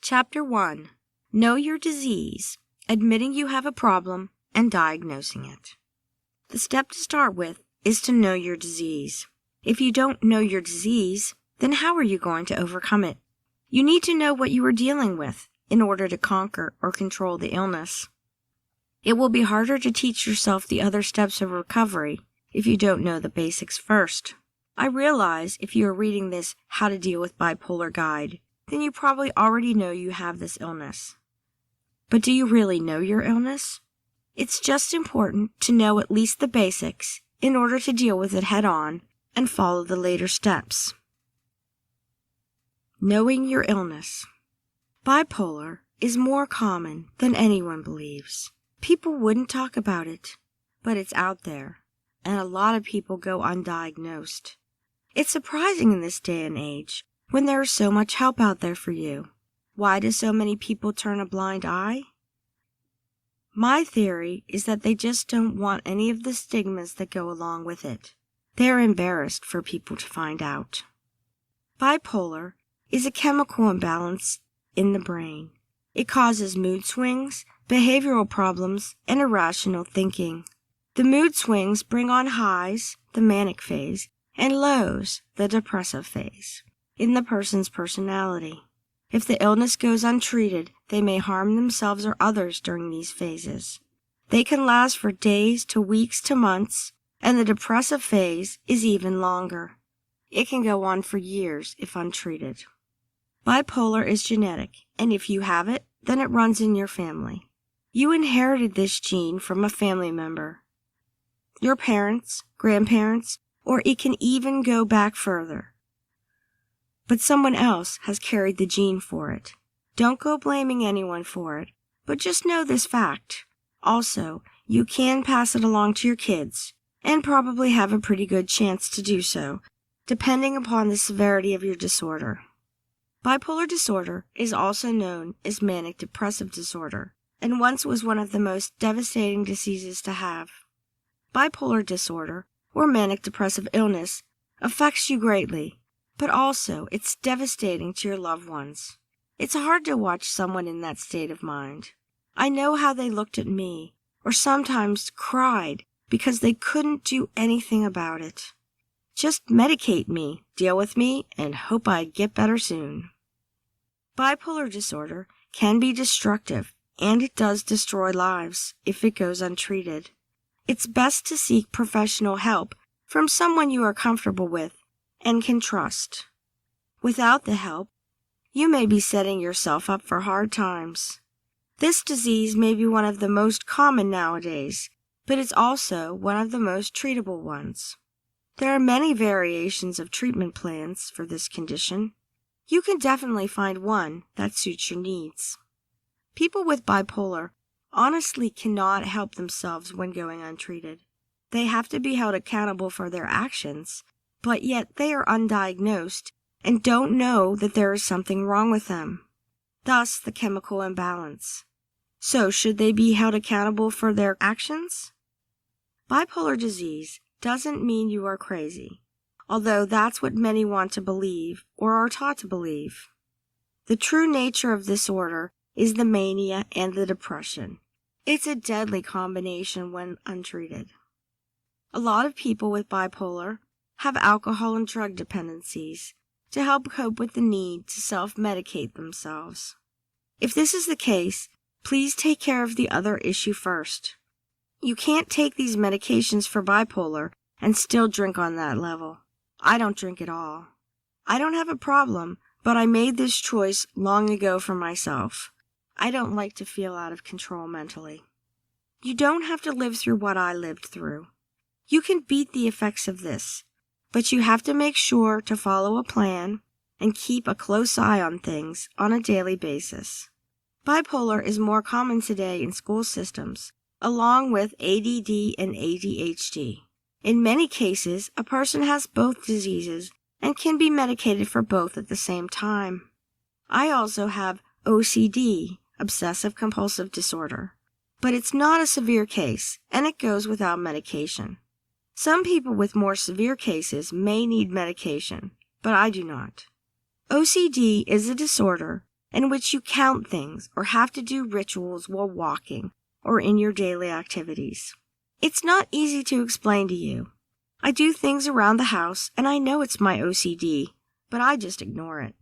Chapter 1. Know your disease, admitting you have a problem, and diagnosing it. The step to start with is to know your disease. If you don't know your disease, then how are you going to overcome it? You need to know what you are dealing with in order to conquer or control the illness. It will be harder to teach yourself the other steps of recovery if you don't know the basics first. I realize if you are reading this How to Deal with Bipolar guide, then you probably already know you have this illness. But do you really know your illness? It's just important to know at least the basics in order to deal with it head-on and follow the later steps. Knowing your illness. Bipolar is more common than anyone believes. People wouldn't talk about it, but it's out there, and a lot of people go undiagnosed. It's surprising in this day and age, when there is so much help out there for you. Why do so many people turn a blind eye? My theory is that they just don't want any of the stigmas that go along with it. They're embarrassed for people to find out. Bipolar is a chemical imbalance in the brain. It causes mood swings, behavioral problems, and irrational thinking. The mood swings bring on highs, the manic phase, and lows, the depressive phase, in the person's personality. If the illness goes untreated, they may harm themselves or others during these phases. They can last for days to weeks to months, and the depressive phase is even longer. It can go on for years if untreated. Bipolar is genetic, and if you have it, then it runs in your family. You inherited this gene from a family member, your parents, grandparents, or it can even go back further. But someone else has carried the gene for it. Don't go blaming anyone for it, but just know this fact. Also, you can pass it along to your kids, and probably have a pretty good chance to do so, depending upon the severity of your disorder. Bipolar disorder is also known as manic depressive disorder, and once was one of the most devastating diseases to have. Bipolar disorder, or manic depressive illness, affects you greatly, but also it's devastating to your loved ones. It's hard to watch someone in that state of mind. I know how they looked at me, or sometimes cried because they couldn't do anything about it. Just medicate me, deal with me, and hope I get better soon. Bipolar disorder can be destructive, and it does destroy lives if it goes untreated. It's best to seek professional help from someone you are comfortable with and can trust. Without the help, you may be setting yourself up for hard times. This disease may be one of the most common nowadays, but it's also one of the most treatable ones. There are many variations of treatment plans for this condition. You can definitely find one that suits your needs. People with bipolar honestly cannot help themselves when going untreated. They have to be held accountable for their actions, but yet they are undiagnosed and don't know that there is something wrong with them. Thus, the chemical imbalance. So, should they be held accountable for their actions? Bipolar disease doesn't mean you are crazy, although that's what many want to believe or are taught to believe. The true nature of this disorder is the mania and the depression. It's a deadly combination when untreated. A lot of people with bipolar have alcohol and drug dependencies to help cope with the need to self-medicate themselves. If this is the case, please take care of the other issue first. You can't take these medications for bipolar and still drink on that level. I don't drink at all. I don't have a problem, but I made this choice long ago for myself. I don't like to feel out of control mentally. You don't have to live through what I lived through. You can beat the effects of this, but you have to make sure to follow a plan and keep a close eye on things on a daily basis. Bipolar is more common today in school systems, along with ADD and ADHD. In many cases, a person has both diseases and can be medicated for both at the same time. I also have OCD, obsessive compulsive disorder, but it's not a severe case, and it goes without medication. Some people with more severe cases may need medication, but I do not. OCD is a disorder in which you count things or have to do rituals while walking or in your daily activities. It's not easy to explain to you. I do things around the house and I know it's my OCD, but I just ignore it.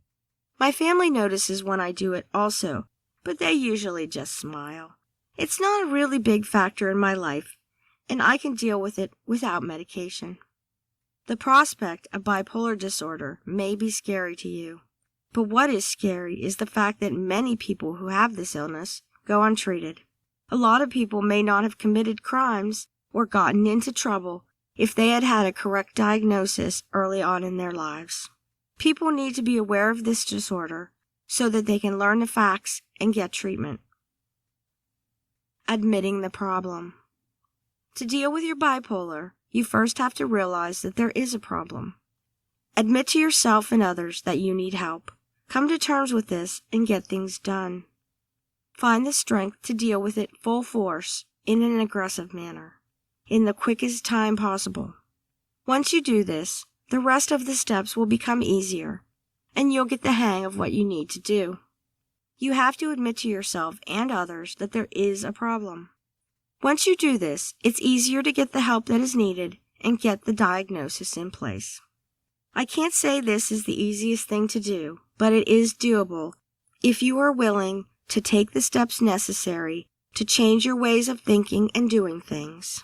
My family notices when I do it also, but they usually just smile. It's not a really big factor in my life, and I can deal with it without medication. The prospect of bipolar disorder may be scary to you, but what is scary is the fact that many people who have this illness go untreated. A lot of people may not have committed crimes or gotten into trouble if they had had a correct diagnosis early on in their lives. People need to be aware of this disorder so that they can learn the facts and get treatment. Admitting the problem. To deal with your bipolar, you first have to realize that there is a problem. Admit to yourself and others that you need help. Come to terms with this and get things done. Find the strength to deal with it full force in an aggressive manner, in the quickest time possible. Once you do this, the rest of the steps will become easier, and you'll get the hang of what you need to do. You have to admit to yourself and others that there is a problem. Once you do this, it's easier to get the help that is needed and get the diagnosis in place. I can't say this is the easiest thing to do, but it is doable if you are willing to take the steps necessary to change your ways of thinking and doing things.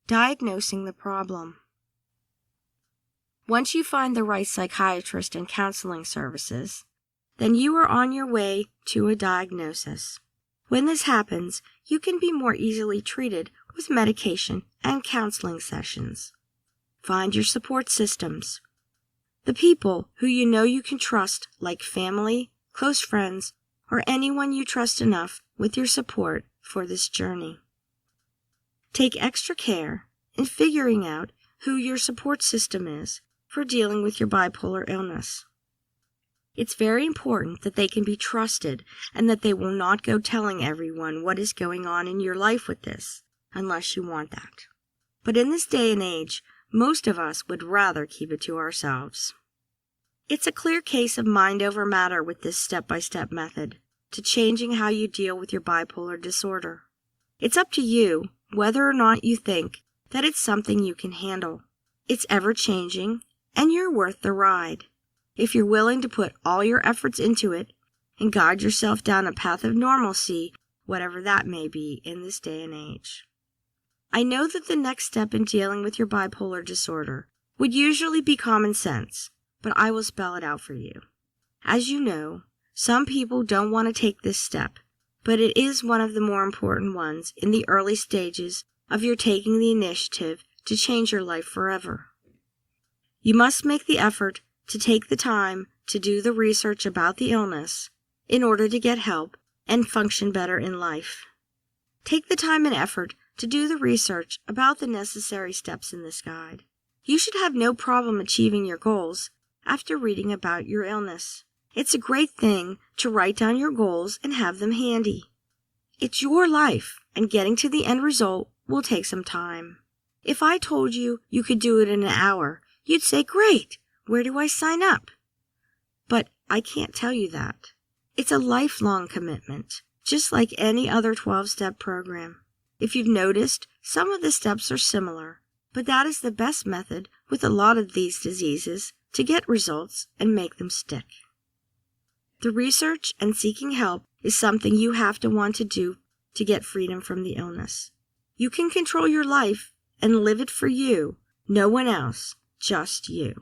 Diagnosing the problem. Once you find the right psychiatrist and counseling services, then you are on your way to a diagnosis. When this happens, you can be more easily treated with medication and counseling sessions. Find your support systems. The people who you know you can trust, like family, close friends, or anyone you trust enough with your support for this journey. Take extra care in figuring out who your support system is for dealing with your bipolar illness. It's very important that they can be trusted and that they will not go telling everyone what is going on in your life with this, unless you want that. But in this day and age, most of us would rather keep it to ourselves. It's a clear case of mind over matter with this step-by-step method to changing how you deal with your bipolar disorder. It's up to you whether or not you think that it's something you can handle. It's ever-changing, and you're worth the ride. If you're willing to put all your efforts into it and guide yourself down a path of normalcy, whatever that may be in this day and age. I know that the next step in dealing with your bipolar disorder would usually be common sense, but I will spell it out for you. As you know, some people don't want to take this step, but it is one of the more important ones in the early stages of your taking the initiative to change your life forever. You must make the effort to take the time to do the research about the illness in order to get help and function better in life. Take the time and effort to do the research about the necessary steps in this guide. You should have no problem achieving your goals after reading about your illness. It's a great thing to write down your goals and have them handy. It's your life, and getting to the end result will take some time. If I told you you could do it in an hour, you'd say, "Great! Where do I sign up?" But I can't tell you that. It's a lifelong commitment, just like any other 12-step program. If you've noticed, some of the steps are similar, but that is the best method with a lot of these diseases to get results and make them stick. The research and seeking help is something you have to want to do to get freedom from the illness. You can control your life and live it for you, no one else, just you.